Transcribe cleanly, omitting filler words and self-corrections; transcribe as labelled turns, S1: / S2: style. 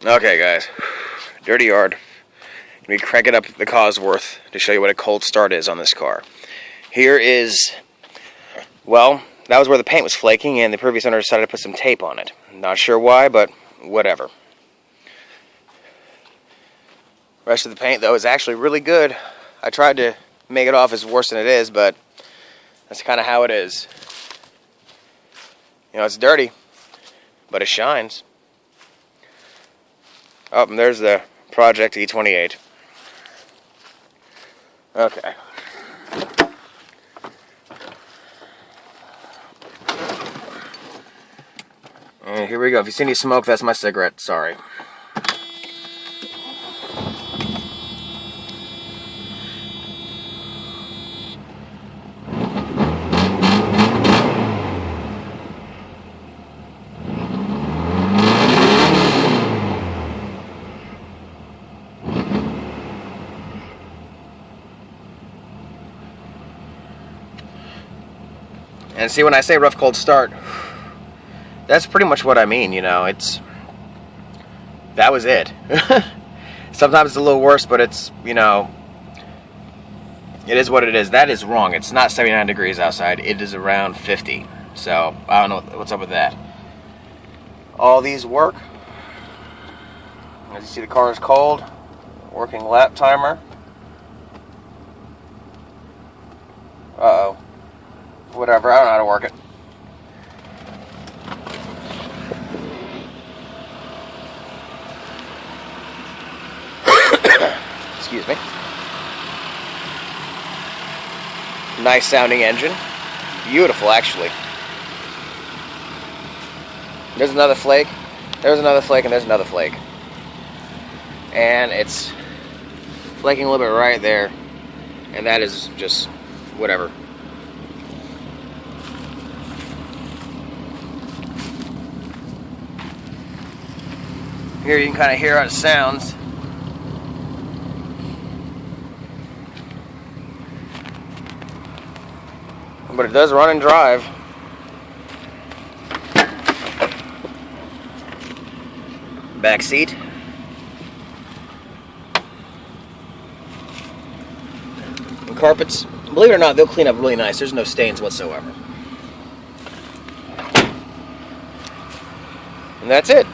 S1: Okay, guys. Dirty yard. Let me crank it up the Cosworth to show you what a cold start is on this car. Here is, well, that was where the paint was flaking, and the previous owner decided to put some tape on it. Not sure why, but whatever. Rest of the paint, though, is actually really good. I tried to make it off as worse than it is, but that's kind of how it is. You know, it's dirty, but it shines. Oh, and there's the Project E28. Okay. And here we go. If you see any smoke, that's my cigarette. Sorry. And see, when I say rough cold start, that's pretty much what I mean, you know. That was it. Sometimes it's a little worse, but it's, you know, it is what it is. That is wrong. It's not 79 degrees outside. It is around 50. So, I don't know what's up with that. All these work. As you see, the car is cold. Working lap timer. Uh-oh. Whatever, I don't know how to work it. Excuse me. Nice sounding engine. Beautiful, actually. There's another flake. There's another flake, and there's another flake. And it's flaking a little bit right there. And that is just whatever. Here you can kind of hear how it sounds. But it does run and drive. Back seat. And carpets, believe it or not, they'll clean up really nice. There's no stains whatsoever. And that's it.